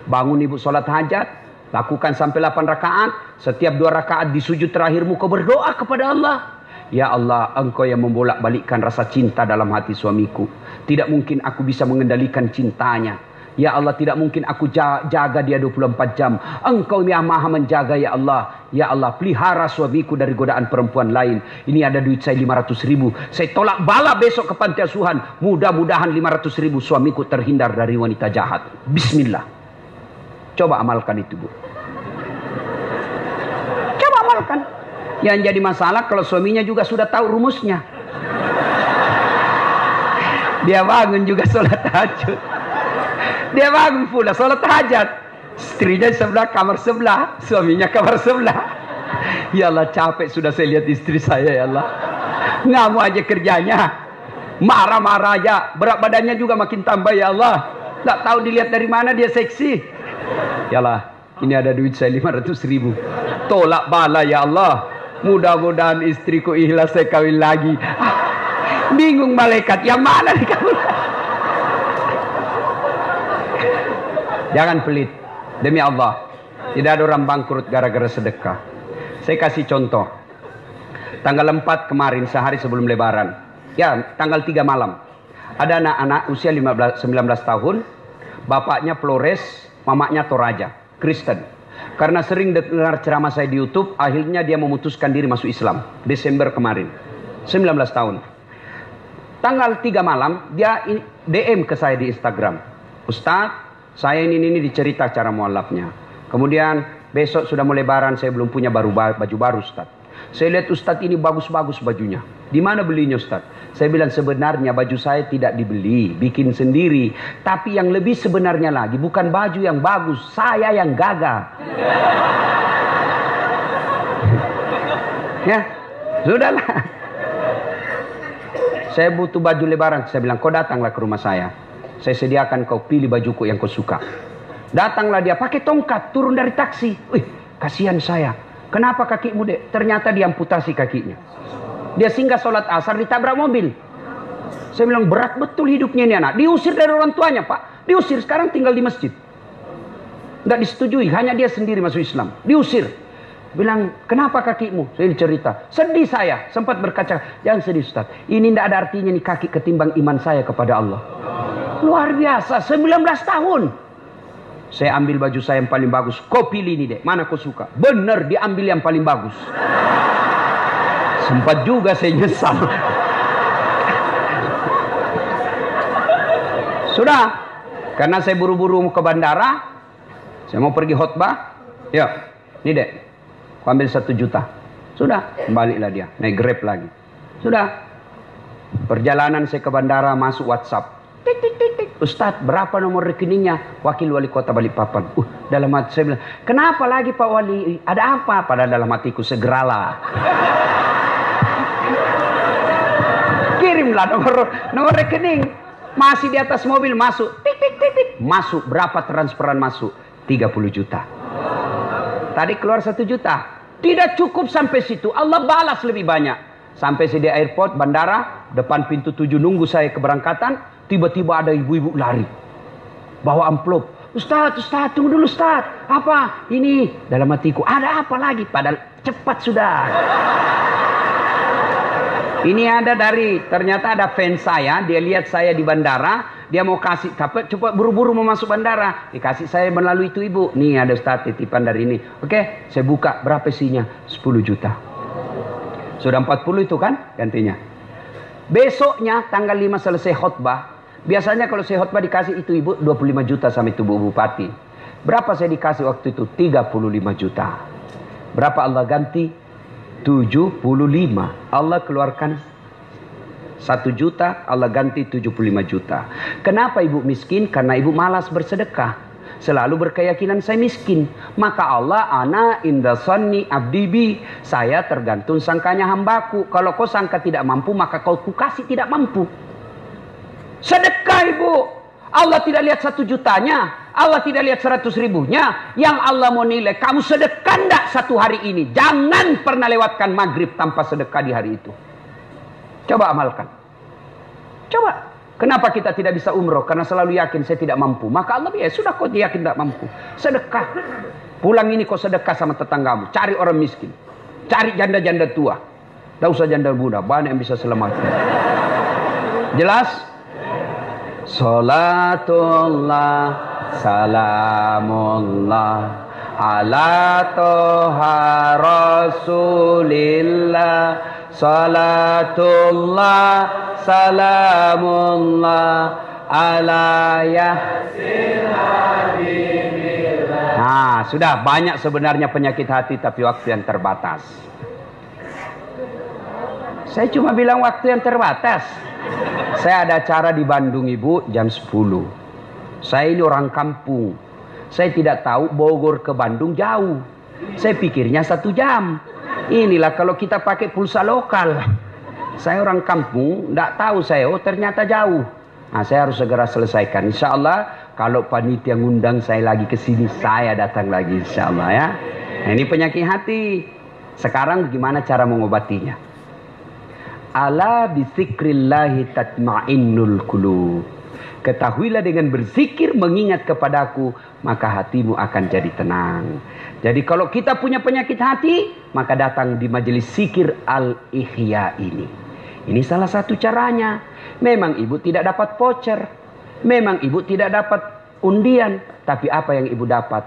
S1: Bangun ibu sholat hajat, lakukan sampai 8 rakaat. Setiap 2 rakaat di sujud terakhirmu kau berdoa kepada Allah. Ya Allah, engkau yang membolak-balikkan rasa cinta dalam hati suamiku. Tidak mungkin aku bisa mengendalikan cintanya. Ya Allah, tidak mungkin aku jaga dia 24 jam. Engkau yang maha menjaga, ya Allah. Ya Allah, pelihara suamiku dari godaan perempuan lain. Ini ada duit saya 500 ribu. Saya tolak bala besok ke panti asuhan. Mudah-mudahan 500 ribu suamiku terhindar dari wanita jahat. Bismillah. Coba amalkan itu, Bu. Coba amalkan. Yang jadi masalah kalau suaminya juga sudah tahu rumusnya. Dia bangun juga sholat tahajud. Dia bangun pula sholat hajat. Istrinya sebelah, kamar sebelah. Suaminya kamar sebelah. Ya Allah, capek sudah saya lihat istri saya, ya Allah. Ngamuk aja kerjanya. Marah-marah aja. Berat badannya juga makin tambah, ya Allah. Tak tahu dilihat dari mana dia seksi. Ya Allah, ini ada duit saya 500 ribu. Tolak bala, ya Allah. Mudah-mudahan istriku ikhlas saya kawin lagi. Bingung malaikat, yang mana nih kamu? Jangan pelit. Demi Allah, tidak ada orang bangkrut gara-gara sedekah. Saya kasih contoh. Tanggal 4 kemarin, sehari sebelum lebaran. Ya, tanggal 3 malam. Ada anak-anak usia 19 tahun. Bapaknya Flores, mamanya Toraja, Kristen. Karena sering dengar ceramah saya di YouTube, akhirnya dia memutuskan diri masuk Islam. Desember kemarin. 19 tahun. Tanggal 3 malam, dia DM ke saya di Instagram. Ustadz, saya ini dicerita cara mualafnya. Kemudian besok sudah mau lebaran, saya belum punya baju baru, Ustaz. Saya lihat Ustaz ini bagus-bagus bajunya. Di mana belinya, Ustaz? Saya bilang sebenarnya baju saya tidak dibeli, bikin sendiri. Tapi yang lebih sebenarnya lagi, bukan baju yang bagus, saya yang gagah. Ya, sudahlah. Saya butuh baju lebaran. Saya bilang, kau datanglah ke rumah saya. Saya sediakan kau pilih bajuku yang kau suka. Datanglah dia pakai tongkat turun dari taksi. Wih, kasihan saya. Kenapa kakimu, Dek? Ternyata dia amputasi kakinya. Dia singgah sholat asar ditabrak mobil. Saya bilang berat betul hidupnya ini anak. Diusir dari orang tuanya, Pak. Diusir, sekarang tinggal di masjid. Nggak disetujui, hanya dia sendiri masuk Islam. Diusir. Bilang, kenapa kakimu? Saya cerita. Sedih saya, sempat berkaca. Jangan sedih, Ustaz. Ini tidak ada artinya nih kaki ketimbang iman saya kepada Allah. Luar biasa, 19 tahun. Saya ambil baju saya yang paling bagus. Kau pilih ini, Dek. Mana kau suka? Benar, diambil yang paling bagus. Sempat juga saya nyesal. Sudah. Karena saya buru-buru ke bandara. Saya mau pergi khotbah. Ya, ini, Dek. Kau ambil 1 juta. Sudah, kembalilah dia. Naik Grab lagi. Sudah. Perjalanan saya ke bandara, masuk WhatsApp. Tik, tik, tik, tik. Ustadz, berapa nomor rekeningnya? Wakil Wali Kota Balikpapan. Dalam hati saya bilang, kenapa lagi Pak Wali? Ada apa? Padahal dalam hatiku, segeralah. Kirimlah nomor rekening. Masih di atas mobil masuk. Tik, tik, tik, tik. Masuk. Berapa transferan masuk? 30 juta. Tadi keluar 1 juta. Tidak cukup sampai situ. Allah balas lebih banyak. Sampai saya di airport, bandara. Depan pintu 7 nunggu saya keberangkatan. Tiba-tiba ada ibu-ibu lari. Bawa amplop. Ustaz, tunggu dulu Ustaz. Apa? Ini. Dalam hatiku. Ada apa lagi? Padahal cepat sudah. Ini ada ternyata ada fans saya, dia lihat saya di bandara, dia mau kasih, cepat buru-buru mau masuk bandara, dikasih saya melalui itu ibu, nih ada Ustaz titipan dari ini, oke, saya buka, berapa isinya? 10 juta. Sudah 40 itu kan gantinya. Besoknya tanggal 5 selesai khutbah, biasanya kalau saya khutbah dikasih itu ibu 25 juta sama itu bu bupati. Berapa saya dikasih waktu itu? 35 juta. Berapa Allah ganti? 75. Allah keluarkan 1 juta, Allah ganti 75 juta. Kenapa ibu miskin? Karena ibu malas bersedekah. Selalu berkeyakinan saya miskin. Maka Allah, ana inda sanni abdibi. Saya tergantung sangkanya hambaku. Kalau kau sangka tidak mampu, maka kau kasih tidak mampu. Sedekah ibu. Allah tidak lihat 1 jutanya. Allah tidak lihat 100 ribunya. Yang Allah mau nilai, kamu sedekah enggak satu hari ini? Jangan pernah lewatkan maghrib tanpa sedekah di hari itu. Coba amalkan. Coba. Kenapa kita tidak bisa umroh? Karena selalu yakin saya tidak mampu. Maka Allah, ya sudah kau yakin tidak mampu. Sedekah. Pulang ini kau sedekah sama tetanggamu. Cari orang miskin. Cari janda-janda tua. Tidak usah janda muda. Banyak yang bisa selamatkan. Jelas? Salatullah, salamullah ala toha rasulillah. Salatullah, salamullah ala yasin habibillah. Nah, sudah banyak sebenarnya penyakit hati, tapi waktu yang terbatas. Saya cuma bilang waktu yang terbatas. Saya ada acara di Bandung ibu jam 10. Saya ini orang kampung. Saya tidak tahu Bogor ke Bandung jauh. Saya pikirnya 1 jam. Inilah kalau kita pakai pulsa lokal. Saya orang kampung, tidak tahu saya. Oh ternyata jauh. Nah saya harus segera selesaikan. Insya Allah kalau panitia ngundang saya lagi ke sini, saya datang lagi insya Allah ya. Nah, ini penyakit hati. Sekarang bagaimana cara mengobatinya? Ala bizikrillahi tatma'innul qulub. Ketahuilah dengan berzikir mengingat kepadaku, maka hatimu akan jadi tenang. Jadi kalau kita punya penyakit hati, maka datang di majelis zikir al-ihya ini. Ini salah satu caranya. Memang ibu tidak dapat voucher. Memang ibu tidak dapat undian. Tapi apa yang ibu dapat?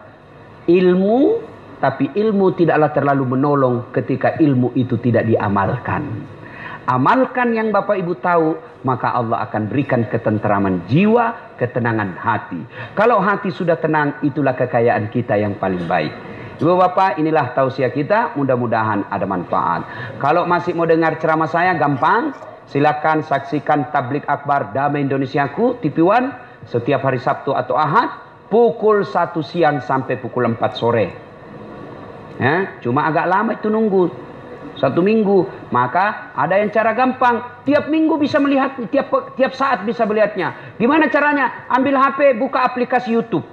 S1: Ilmu. Tapi ilmu tidaklah terlalu menolong ketika ilmu itu tidak diamalkan. Amalkan yang Bapak Ibu tahu, maka Allah akan berikan ketenteraman jiwa, ketenangan hati. Kalau hati sudah tenang, itulah kekayaan kita yang paling baik. Ibu Bapak, inilah tausiah kita, mudah-mudahan ada manfaat. Kalau masih mau dengar ceramah saya, gampang. Silakan saksikan Tablik Akbar Damai Indonesiaku, TV One, setiap hari Sabtu atau Ahad, pukul 1 siang sampai pukul 4 sore. Ya, cuma agak lama itu nunggu. 1 minggu, maka ada yang cara gampang, tiap minggu bisa melihat, tiap saat bisa melihatnya. Gimana caranya? Ambil HP, buka aplikasi YouTube,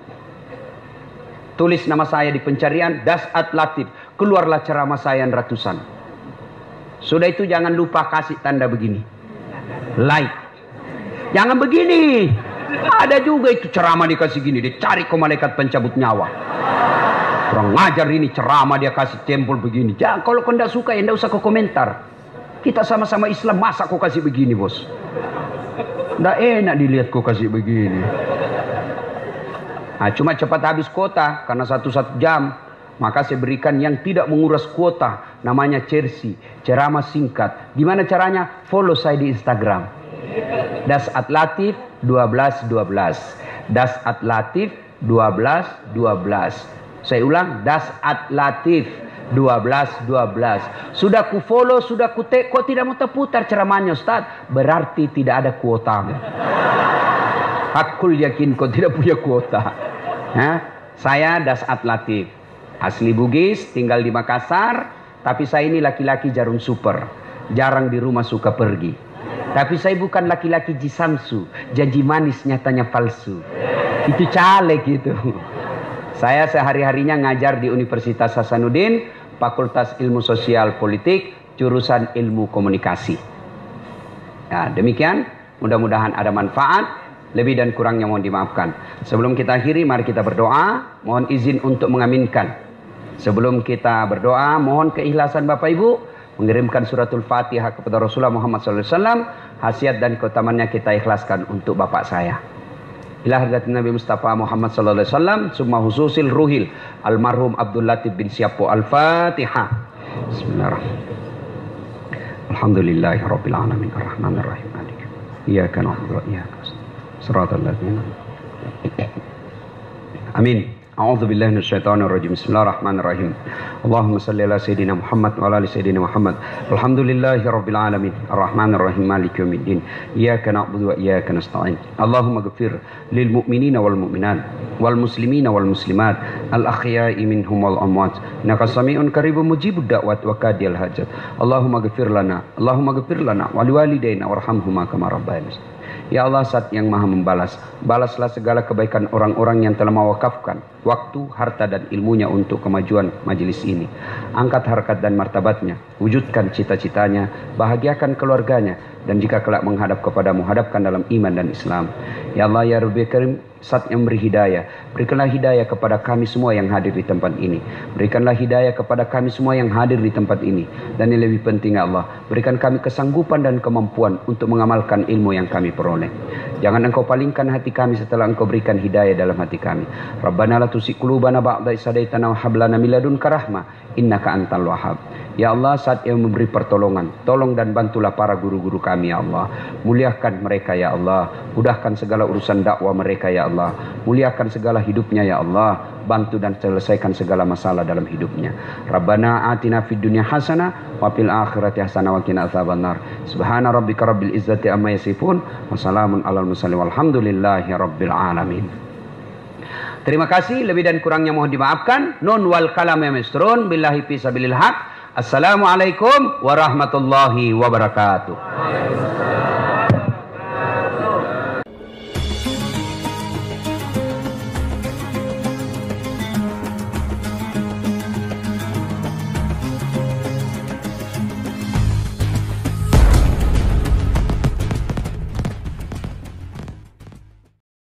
S1: tulis nama saya di pencarian Dasat Latif, keluarlah ceramah saya yang ratusan. Sudah itu jangan lupa kasih tanda begini, like. Jangan begini, ada juga itu ceramah dikasih gini, dicari ke malaikat pencabut nyawa. Kurang ngajar ini ceramah dia kasih tempel begini. Jangan, kalau kau tidak suka ya tidak usah kau komentar. Kita sama-sama Islam, masa kau kasih begini bos? Tidak enak dilihat kau kasih begini. Nah, cuma cepat habis kuota karena 1 jam. Maka saya berikan yang tidak menguras kuota, namanya Chersi, ceramah singkat. Gimana caranya? Follow saya di Instagram. Dasat Latif 1212. Dasat Latif 1212. Saya ulang, Dasat Latif 1212. Sudah ku follow, sudah ku take, kok tidak mau terputar ceramahnya Ustaz? Berarti tidak ada kuotamu. Hakul yakin kau tidak punya kuota. Saya Dasat Latif, asli Bugis, tinggal di Makassar. Tapi saya ini laki-laki jarum super, jarang di rumah, suka pergi. Tapi saya bukan laki-laki jisamsu, janji manis nyatanya palsu. Itu caleg gitu. Saya sehari-harinya ngajar di Universitas Hasanuddin, Fakultas Ilmu Sosial Politik, jurusan Ilmu Komunikasi. Nah, demikian, mudah-mudahan ada manfaat. Lebih dan kurangnya mohon dimaafkan. Sebelum kita akhiri, mari kita berdoa. Mohon izin untuk mengaminkan. Sebelum kita berdoa, mohon keikhlasan Bapak Ibu mengirimkan suratul Fatihah kepada Rasulullah Muhammad SAW. Khasiat dan keutamannya kita ikhlaskan untuk Bapak saya. Ila hadratin Nabi Mustafa Muhammad SAW. Summa hususil ruhil almarhum Abdul Latif bin Siapo. Al-Fatihah. Bismillahirrahmanirrahim. Alhamdulillahi Rabbil Alamin. Ar-Rahmanir-Rahim. Iyaka na'budu wa iyaka nasta'in. Siratal ladzina. Amin. A'udzu billahi minasyaitonir rajim. Bismillahirrahmanirrahim. Allahumma shalli ala sayidina Muhammad wa ala ali sayidina Muhammad. Alhamdulillahi rabbil alamin. Arrahmanir rahim maliki yaumiddin. Iyyaka na'budu wa iyyaka nasta'in. Allahumma ighfir lil mu'minina wal mu'minat wal muslimina wal muslimat al ahya'i minhum wal amwat. Innaka sami'un qaribun mujibud da'wat wa qadiyal hajat. Allahumma ighfir lana. Allahumma ighfir lana wa liwalidayna warhamhuma kama rabbayana. Ya Allah, Zat yang Maha membalas, balaslah segala kebaikan orang-orang yang telah mewakafkan waktu, harta dan ilmunya untuk kemajuan majelis ini. Angkat harkat dan martabatnya, wujudkan cita-citanya, bahagiakan keluarganya, dan jika kelak menghadap kepadamu, hadapkan dalam iman dan Islam. Ya Allah, Ya Rabbi Karim, Zat yang beri hidayah, berikanlah hidayah kepada kami semua yang hadir di tempat ini. Berikanlah hidayah kepada kami semua yang hadir di tempat ini. Dan yang lebih penting ya Allah, berikan kami kesanggupan dan kemampuan untuk mengamalkan ilmu yang kami peroleh. Jangan Engkau palingkan hati kami setelah Engkau berikan hidayah dalam hati kami. Rabbana la tuzigh qulubana ba'da idh hadaitana wa hab lana min ladunka rahmah innaka antal wahhab. Ya Allah, Saat yang memberi pertolongan, tolong dan bantulah para guru-guru kami ya Allah. Muliakan mereka ya Allah. Mudahkan segala urusan dakwah mereka ya Allah. Muliakan segala hidupnya ya Allah. Bantu dan selesaikan segala masalah dalam hidupnya. Rabbana atina fid dunya hasanah wa fil akhirati hasanah wa qina adzabannar. Subhana rabbika rabbil izzati amma yasifun wa salamun alal mursalin walhamdulillahi rabbil alamin. Terima kasih, lebih dan kurangnya mohon dimaafkan. Nun wal kalam ya masrun billahi fi sabilil haq. Assalamualaikum warahmatullahi wabarakatuh.